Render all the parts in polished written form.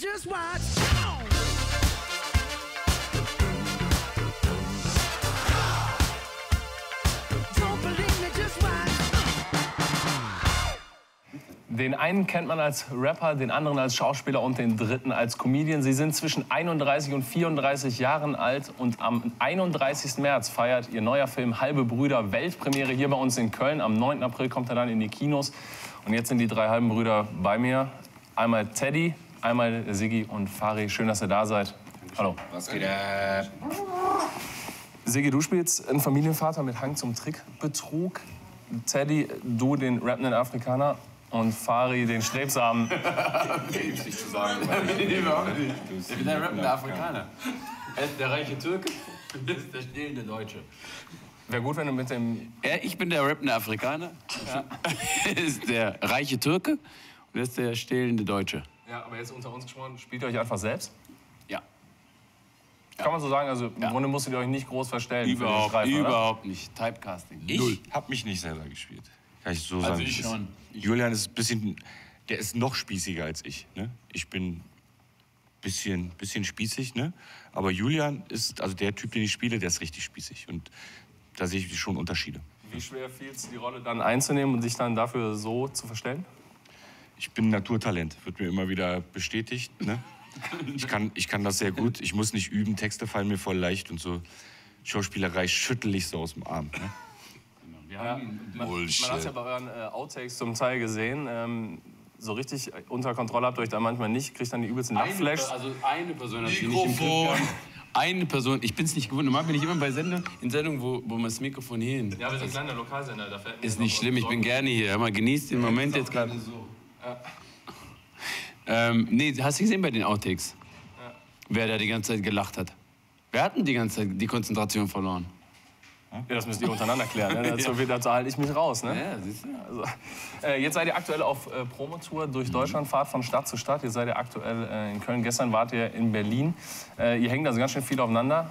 just watch. Don't believe me, just watch. Den einen kennt man als Rapper, den anderen als Schauspieler und den dritten als Comedian. Sie sind zwischen 31 und 34 Jahren alt und am 31. März feiert ihr neuer Film Halbe Brüder Weltpremiere hier bei uns in Köln. Am 9. April kommt er dann in die Kinos. Und jetzt sind die drei halben Brüder bei mir. Einmal Teddy, einmal Siggi und Fari. Schön, dass ihr da seid. Hallo. Was geht ab? Siggi, du spielst einen Familienvater mit Hang zum Trickbetrug. Teddy, du den rappenden Afrikaner. Und Fari den Strebsamen. Gibt's nicht zu sagen. Ich bin der rappende Afrikaner. Er ist der reiche Türke und das ist der stehlende Deutsche. Wäre gut, wenn du mit dem... Ja, ich bin der rappende Afrikaner. Ja. Er ist der reiche Türke und das ist der stehlende Deutsche. Ja, aber jetzt unter uns gesprochen, spielt ihr euch einfach selbst? Ja. Kann man so sagen, also im Grunde musstet ihr euch nicht groß verstellen für den Streifen, Überhaupt nicht. Typecasting. Ich hab mich nicht selber gespielt. Kann ich so sagen. Also ich schon. Julian ist ein bisschen, der ist noch spießiger als ich. Ne? Ich bin bisschen spießig, ne? Aber Julian ist, also der Typ, den ich spiele, der ist richtig spießig. Und da sehe ich schon Unterschiede. Wie schwer fiel es, die Rolle dann einzunehmen und sich dann dafür so zu verstellen? Ich bin ein Naturtalent, wird mir immer wieder bestätigt. Ne? Ich kann das sehr gut. Ich muss nicht üben, Texte fallen mir voll leicht und so. Schauspielerei schüttel ich so aus dem Arm. Ne? Man hat es ja bei euren Outtakes zum Teil gesehen. So richtig unter Kontrolle habt ihr euch da manchmal nicht, kriegt dann die übelsten Lachflashs. Also eine Person hat sie nicht im Griff gehabt. Eine Person, ich bin's nicht gewohnt. Normal bin ich immer bei Sendungen, in Sendungen, wo man das Mikrofon hier hin. Ja, aber so ein kleiner Lokalsender, da fällt mir Ist nicht schlimm, ich bin gerne hier. Hör mal, genießt den Moment jetzt gerade. Nee, hast du gesehen bei den Outtakes? Ja. Wer da die ganze Zeit gelacht hat? Wer hat denn die ganze Zeit die Konzentration verloren? Ja, das müsst ihr untereinander klären. Ne? Dazu halte ich mich raus. Ne? Ja, siehst du. Also, jetzt seid ihr aktuell auf Promotour durch Deutschland, fahrt von Stadt zu Stadt. Jetzt seid ihr aktuell in Köln. Gestern wart ihr in Berlin. Ihr hängt also ganz schön viel aufeinander.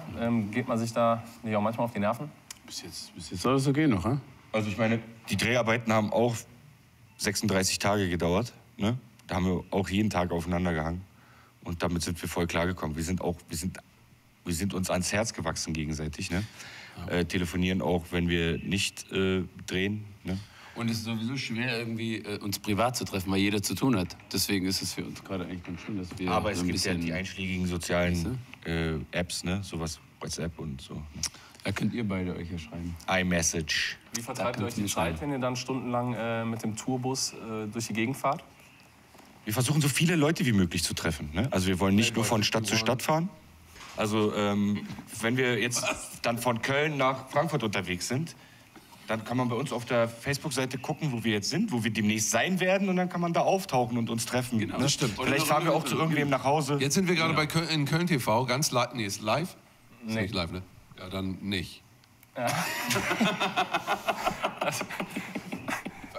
Geht man sich da nicht auch manchmal auf die Nerven? Bis jetzt soll das okay noch, hm? Also ich meine, die Dreharbeiten haben auch 36 Tage gedauert. Ne? Da haben wir auch jeden Tag aufeinander gehangen. Und damit sind wir voll klargekommen. Wir sind uns ans Herz gewachsen gegenseitig. Ne? Ja. Telefonieren auch, wenn wir nicht drehen. Ne? Und es ist sowieso schwer, irgendwie uns privat zu treffen, weil jeder zu tun hat. Deswegen ist es für uns gerade eigentlich ganz schön, dass wir. Aber so es gibt ja die einschlägigen sozialen Apps, ne? Sowas, WhatsApp und so. Ne? Da könnt ihr beide euch ja schreiben. iMessage. Wie vertreibt ihr euch die Zeit, wenn ihr dann stundenlang mit dem Tourbus durch die Gegend fahrt? Wir versuchen so viele Leute wie möglich zu treffen. Ne? Also wir wollen nicht nur von Stadt zu Stadt fahren. Also wenn wir jetzt dann von Köln nach Frankfurt unterwegs sind, dann kann man bei uns auf der Facebook-Seite gucken, wo wir jetzt sind, wo wir demnächst sein werden, und dann kann man da auftauchen und uns treffen. Genau, das stimmt. Vielleicht fahren wir auch zu irgendwem nach Hause. Jetzt sind wir gerade bei in Köln TV, ganz live. Nee, ist live? Ist Nee. nicht live, ne? Ja, dann nicht. Ja.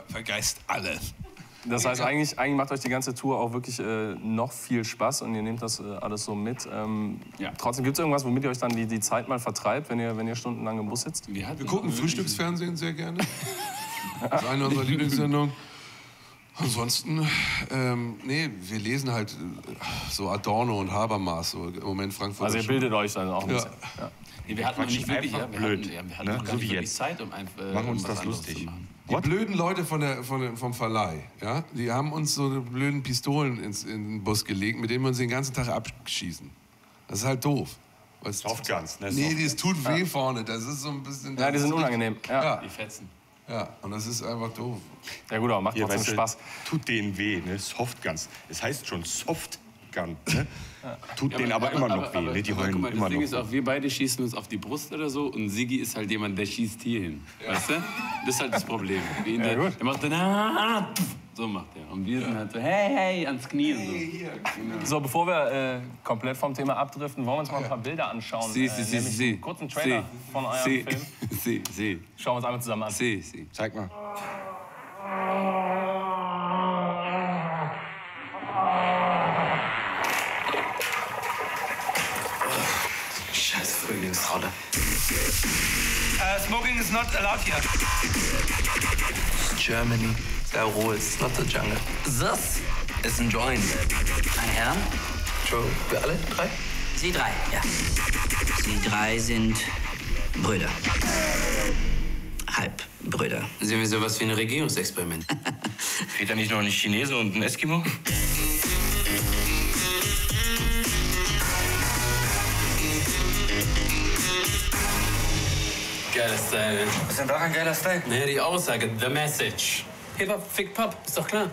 Vergeist alles. Das heißt, eigentlich macht euch die ganze Tour auch wirklich noch viel Spaß und ihr nehmt das alles so mit. Trotzdem, gibt es irgendwas, womit ihr euch dann die Zeit mal vertreibt, wenn ihr stundenlang im Bus sitzt? Wir gucken Frühstücksfernsehen sehr gerne. Das ist eine unserer Lieblingssendungen. Ansonsten, nee, wir lesen halt so Adorno und Habermas, so im Moment Frankfurt. Also ihr bildet euch dann auch ein bisschen. Ja. Nee, wir hatten noch nicht wirklich, einfach wir blöd, hatten ne? noch gar So nicht wie wirklich jetzt. Zeit, um Machen uns was das anderes lustig. zu machen. Die blöden Leute vom Verleih, ja, die haben uns so blöden Pistolen in den Bus gelegt, mit denen wir uns den ganzen Tag abschießen. Das ist halt doof. Softguns, ne? Nee, das tut weh vorne. Das ist so ein bisschen. Ja, die sind unangenehm. Ja. Die fetzen. Ja, und das ist einfach doof. Ja gut, aber macht Hier, trotzdem weißt du, Spaß. Tut denen weh, ne? Softguns. Es heißt schon Softgun. Ne? Tut denen aber immer noch weh. Ne? Die aber heulen guck mal, immer das Ding noch. ist auch, wir beide schießen uns auf die Brust oder so und Siggi ist halt jemand, der schießt hier hin. Weißt du? Das ist halt das Problem. Der macht dann so macht er. Und wir sind halt so, hey, ans Knie und so. Genau. So, bevor wir komplett vom Thema abdriften, wollen wir uns mal ein paar Bilder anschauen. Nämlich einen kurzen Trailer von eurem Film. Schauen wir uns einmal zusammen an. Zeig mal. Scheiß Frühlingsrolle. Smoking is not allowed here. Germany, there rules, not the jungle. This is a joint. Ah ja? Für alle drei? Sie drei, ja. Sie drei sind Brüder. Halbbrüder. Sehen wir sowas wie ein Regierungsexperiment? Fehlt da nicht noch ein Chinese und ein Eskimo? Geiler Style. Was ist denn daran ein geiler Style? Naja, die Aussage, the message. Hip-Hop, Fick Pop, ist doch klar.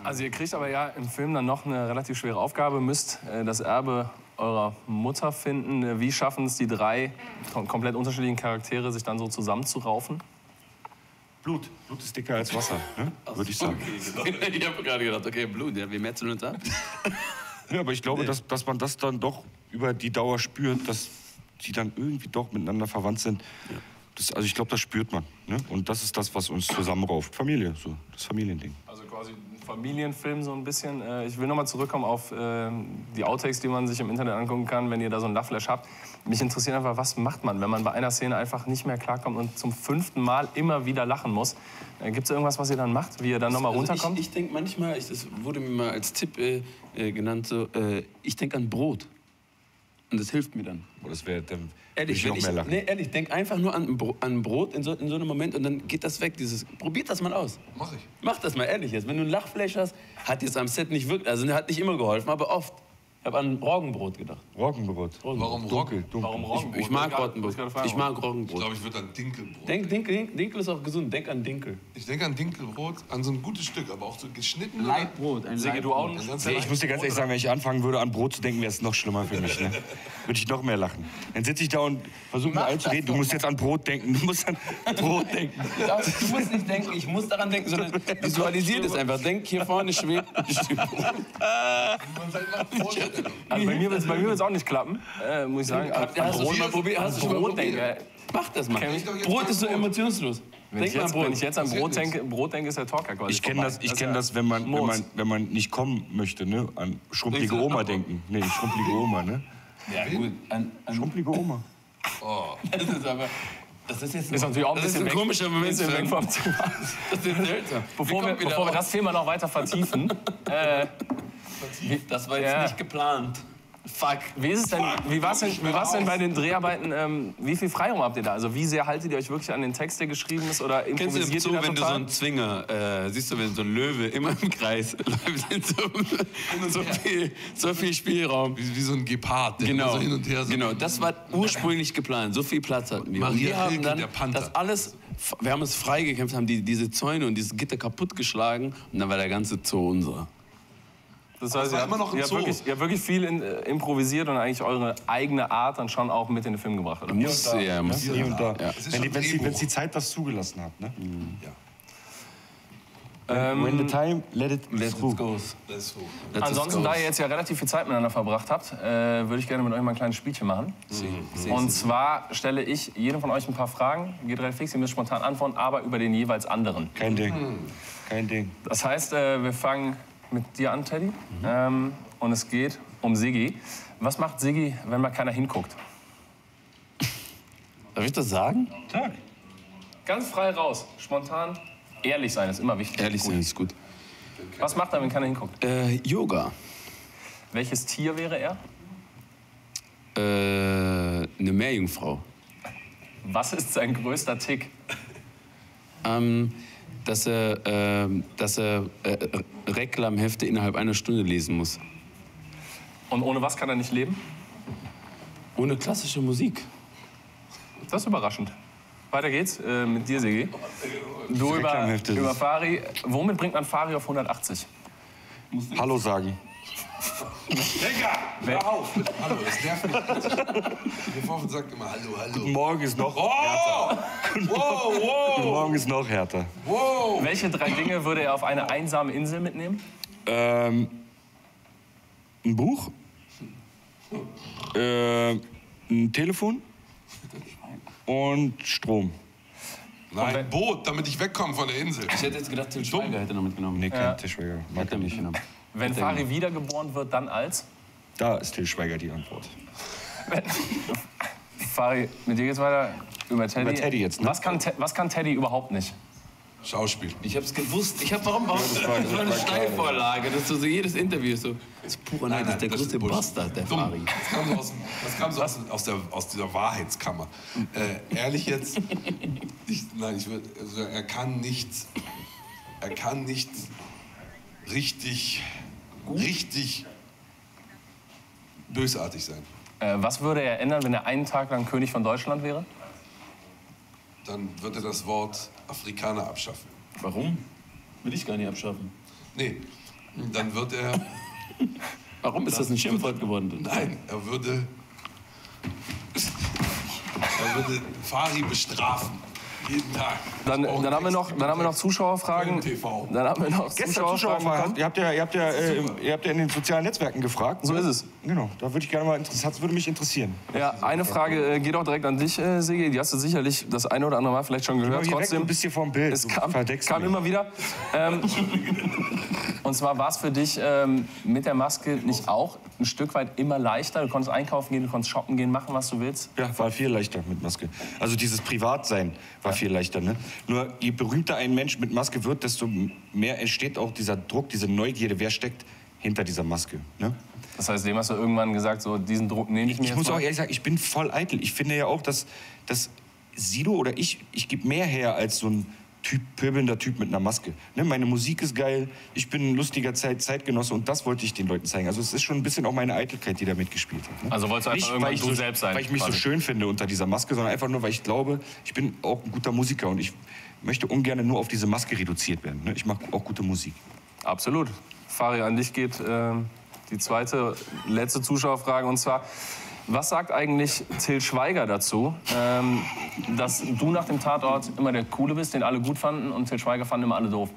Also ihr kriegt aber ja im Film dann noch eine relativ schwere Aufgabe, müsst das Erbe eurer Mutter finden. Wie schaffen es die drei komplett unterschiedlichen Charaktere, sich dann so zusammenzuraufen? Blut. Blut ist dicker als Wasser, ne? Würde ich sagen. Ich habe gerade gedacht, okay, Blut, ja, wir metzeln uns ab. Ja, aber ich glaube, dass man das dann doch über die Dauer spürt, dass die dann irgendwie doch miteinander verwandt sind. Ja. Also ich glaube, das spürt man. Ne? Und das ist das, was uns zusammenrauft. Familie, so das Familiending. Also quasi ein Familienfilm so ein bisschen. Ich will nochmal zurückkommen auf die Outtakes, die man sich im Internet angucken kann, wenn ihr da so einen Lachflash habt. Mich interessiert einfach, was macht man, wenn man bei einer Szene einfach nicht mehr klarkommt und zum 5. Mal immer wieder lachen muss? Gibt es irgendwas, was ihr dann macht, wie ihr dann nochmal runterkommt? Ich denke manchmal, das wurde mir mal als Tipp genannt, so, ich denke an Brot. Und das hilft mir dann. Oh, das wäre dann Ehrlich, noch mehr lachen. Nee, ehrlich, denk einfach nur an Brot in so einem Moment und dann geht das weg. Probiert das mal aus. Mach ich. Mach das mal ehrlich jetzt. Wenn du ein Lachflash hast, hat jetzt am Set nicht wirklich, also hat nicht immer geholfen, aber oft. Ich habe an Roggenbrot gedacht. Roggenbrot. Warum Dunkel, Roggen? dunkel. Warum Roggenbrot? Ich mag Roggenbrot. Ich mag Ich Roggenbrot. glaube, ich würde an Dinkelbrot. Denk, Dinkel ist auch gesund. Denk an Dinkel. Ich denke an Dinkelbrot, an so ein gutes Stück, aber auch so geschnitten. Leibbrot. Ein Sigi, du auch Ein nicht? ganz Nee, ich muss dir ganz ehrlich sagen, wenn ich anfangen würde, an Brot zu denken, wäre es noch schlimmer für mich. Ne? Würde ich noch mehr lachen. Dann sitze ich da und versuche mir einzureden, du musst jetzt an Brot denken. Du musst an Brot denken. Du musst nicht denken, ich muss daran denken, sondern visualisiert es einfach. Denk, hier vorne schwebt ein Stück Brot. Also bei mir wird es auch nicht klappen, muss ich sagen. Hast du schon mal probiert? Hast du schon mal Brot probiert? denke, Mach das mal. Kenn ich doch jetzt Brot mal ist so Brot. emotionslos. Denk mal an Brot. wenn ich jetzt an Brot Passiert denke, ist der Talker quasi Ich kenne vorbei. das, kenn das wenn man nicht kommen möchte, ne? An schrumpelige Oma denken. Nee, schrumpelige Oma, ne? Ja, gut. Schrumpelige Oma. Das ist aber. Das ist jetzt Ist natürlich auch ein das ist bisschen ein komischer Moment. bisschen weg vom Thema. Das ist seltsam. Bevor wir das Thema noch weiter vertiefen, Das war jetzt Ja. nicht geplant. fuck, wie war's denn bei den Dreharbeiten, wie viel Freiraum habt ihr da? Also wie sehr haltet ihr euch wirklich an den Text, der geschrieben ist, oder Kennst du improvisiert das so, ihr da wenn du so total? einen Zwinger, siehst du, wenn so ein Löwe immer im Kreis läuft, so viel Spielraum. Wie so ein Gepard, der immer Genau, so hin und her so. genau, das war ursprünglich geplant. So viel Platz hatten wir. Und Maria wir haben Rilke, dann der Panther. das alles, wir haben es freigekämpft, haben diese Zäune und dieses Gitter kaputtgeschlagen und dann war der ganze Zoo unser. Das heißt, war ihr immer noch ein habt Zoo. ihr habt wirklich viel improvisiert und eigentlich eure eigene Art dann schon auch mit in den Film gebracht, oder? Muss ja, muss Hier und da. Ja. Es ist Wenn schon Drehbuch. die Zeit das zugelassen hat. Ne? Ja. When the time, let it through. go. Das ist so. Ansonsten, da ihr jetzt ja relativ viel Zeit miteinander verbracht habt, würde ich gerne mit euch mal ein kleines Spielchen machen. Und zwar stelle ich jedem von euch ein paar Fragen, geht relativ fix, ihr müsst spontan antworten, aber über den jeweils anderen. Kein Ding. Kein Ding. Das heißt, wir fangen mit dir an, Teddy. Und es geht um Siggi. Was macht Siggi, wenn mal keiner hinguckt? Darf ich das sagen? Ganz frei raus, spontan. Ehrlich sein ist immer wichtig. Ehrlich sein ist gut. Was macht er, wenn keiner hinguckt? Yoga. Welches Tier wäre er? Eine Meerjungfrau. Was ist sein größter Tick? Dass er Reklamhefte innerhalb einer Stunde lesen muss. Und ohne was kann er nicht leben? Ohne klassische Musik. Das ist überraschend. Weiter geht's mit dir, Siggi. Du Reklamhefte. über Fari. Womit bringt man Fari auf 180? Hallo sagen. Hallo, das nervt mich. Der Vorfeld sagt immer Hallo, hallo. Morgen ist noch härter. Wow, Morgen ist noch härter. wow. Welche 3 Dinge würde er auf eine einsame Insel mitnehmen? Ein Buch, ein Telefon und Strom. Nein, ein Boot, damit ich wegkomme von der Insel. Ich hätte jetzt gedacht, Til Schweiger hätte noch mitgenommen. Nee, kein Tischweiger. Mag er nicht. mitgenommen. Wenn Fari wiedergeboren wird, dann als? Da ist Til Schweiger die Antwort. Fari, mit dir geht's weiter. Über Teddy. Über Teddy jetzt, ne? Was kann Teddy überhaupt nicht? Schauspiel. Ich hab's gewusst. Warum? Das war eine Steilvorlage. Das ist so jedes Interview so. Das ist purer Neid, das ist der größte Bastard, der Fari. Das kam so aus dieser Wahrheitskammer. Ehrlich jetzt, er kann nicht richtig bösartig sein. Was würde er ändern, wenn er einen Tag lang König von Deutschland wäre? Dann wird er das Wort Afrikaner abschaffen. Warum? Will ich gar nicht abschaffen. Nee, dann wird er... Warum ist das ein Schimpfwort geworden? Nein, er würde Fari bestrafen. Jeden Tag. Dann haben wir noch Zuschauerfragen. Dann haben wir noch Zuschauerfragen. Ihr habt ja in den sozialen Netzwerken gefragt. So ist es. Genau, da würde ich gerne mal das würde mich interessieren. Ja, eine Frage geht auch direkt an dich, Sigi. Die hast du sicherlich das eine oder andere Mal vielleicht schon gehört. Trotzdem ein bisschen vom Bild. Es kam immer wieder. Und zwar war es für dich mit der Maske nicht auch ein Stück weit immer leichter? Du konntest einkaufen gehen, du konntest shoppen gehen, machen, was du willst? Ja, war viel leichter mit Maske. Also dieses Privatsein war viel leichter. Ne? Nur je berühmter ein Mensch mit Maske wird, desto mehr entsteht auch dieser Druck, diese Neugierde, wer steckt hinter dieser Maske. Ne? Das heißt, dem hast du irgendwann gesagt, so diesen Druck nehme ich mir jetzt Ich muss mal. auch ehrlich sagen, ich bin voll eitel. Ich finde ja auch, dass Sido oder ich gebe mehr her als so ein pöbelnder Typ mit einer Maske. Ne, meine Musik ist geil, ich bin ein lustiger Zeitgenosse und das wollte ich den Leuten zeigen. Also es ist schon ein bisschen auch meine Eitelkeit, die da mitgespielt hat. Ne? Also wolltest du einfach irgendwann weil ich du selbst sein? Weil ich mich so schön finde unter dieser Maske, sondern einfach nur, weil ich glaube, ich bin auch ein guter Musiker und ich möchte ungern nur auf diese Maske reduziert werden. Ne? Ich mache auch gute Musik. Absolut. Fari, an dich geht die letzte Zuschauerfrage und zwar: Was sagt eigentlich Til Schweiger dazu, dass du nach dem Tatort immer der Coole bist, den alle gut fanden und Til Schweiger fanden immer alle doof?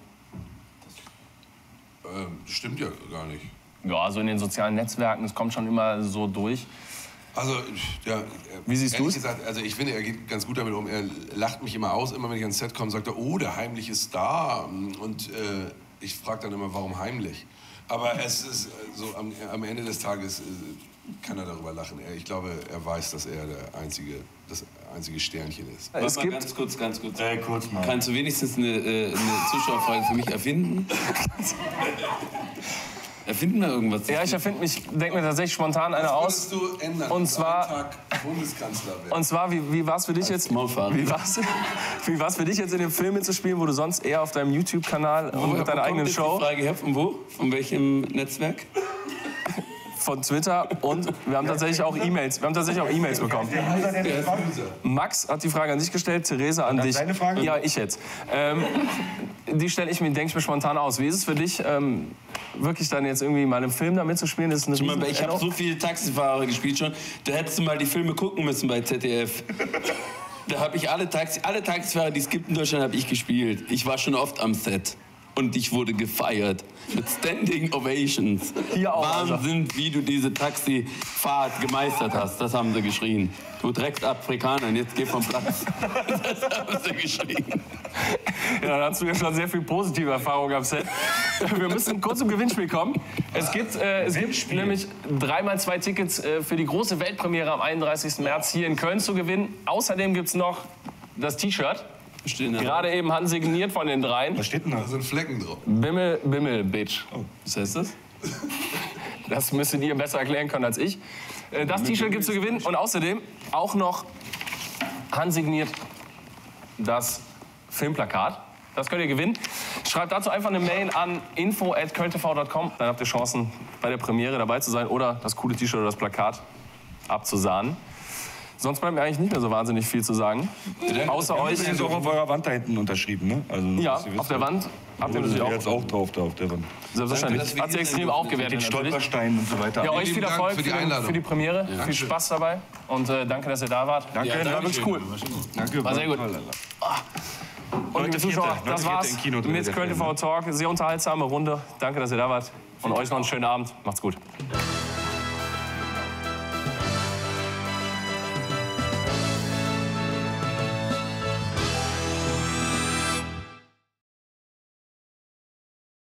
Stimmt ja gar nicht. Ja, also in den sozialen Netzwerken, das kommt schon immer so durch. Also, ja, wie siehst du es? Also ich finde, er geht ganz gut damit um. Er lacht mich immer aus, immer wenn ich ans Set komme, sagt er, oh, der Heimlich ist da. Und ich frage dann immer, warum heimlich? Aber es ist so, am Ende des Tages kann er darüber lachen. Ich glaube, er weiß, dass er das einzige Sternchen ist. Es gibt ganz kurz. Kurz mal. Kannst du wenigstens eine Zuschauerfrage für mich erfinden? Erfinden wir irgendwas? Ja, ich denke mir tatsächlich spontan eine aus. Was würdest du ändern, und zwar, Tag Bundeskanzler werden? Und zwar, wie war es für dich jetzt? Wie war's für dich jetzt in dem Film mitzuspielen, wo du sonst eher auf deinem YouTube-Kanal und mit deiner eigenen Show? Die Frage her, von wo? Von welchem Netzwerk? Von Twitter und wir haben tatsächlich auch E-Mails. Bekommen. Max hat die Frage an dich gestellt, Therese an dich. Deine Frage? Ja, ich jetzt. Die denke ich mir spontan aus. Wie ist es für dich, wirklich dann jetzt irgendwie mal im Film da mitzuspielen? Das ist eine ich habe so viele Taxifahrer gespielt schon. Da hättest du mal die Filme gucken müssen bei ZDF. Da habe ich alle Taxifahrer, die es gibt in Deutschland, habe ich gespielt. Ich war schon oft am Set. Und ich wurde gefeiert. Mit Standing Ovations. Hier auch, Wahnsinn, wie du diese Taxifahrt gemeistert hast. Das haben sie geschrien. Du Drecksafrikaner, jetzt geh vom Platz. Das haben sie geschrien. Ja, dann hast du ja schon sehr viel positive Erfahrung am Set. Wir müssen kurz zum Gewinnspiel kommen. Es gibt nämlich 3x2 Tickets für die große Weltpremiere am 31. März hier in Köln zu gewinnen. Außerdem gibt es noch das T-Shirt. Gerade eben handsigniert von den dreien. Was steht denn da? Da sind Flecken drauf. Bimmel, Bimmel, Bitch. Oh, was heißt das? Das müsstet ihr besser erklären können als ich. Das T-Shirt gibt es zu gewinnen und außerdem auch noch handsigniert das Filmplakat. Das könnt ihr gewinnen. Schreibt dazu einfach eine Mail an info@kölntv.com. Dann habt ihr Chancen, bei der Premiere dabei zu sein oder das coole T-Shirt oder das Plakat abzusahnen. Sonst bleibt mir eigentlich nicht mehr so wahnsinnig viel zu sagen. Außer euch. Das ist auch auf eurer Wand da hinten unterschrieben, ne? Also, ja, auf der Wand. Habt ihr natürlich auch. Jetzt auch drauf da auf der Wand. Selbstverständlich. Hat sie extrem aufgewertet. Den Stolpersteinen und so weiter. Ja, euch viel Erfolg für die Premiere. Ja. Viel Spaß dabei. Und danke, dass ihr da wart. Danke, war wirklich cool. Danke. War sehr gut. Und liebe Zuschauer, das war's mit Köln TV Talk. Sehr unterhaltsame Runde. Danke, dass ihr da wart. Und euch noch einen schönen Abend. Macht's gut.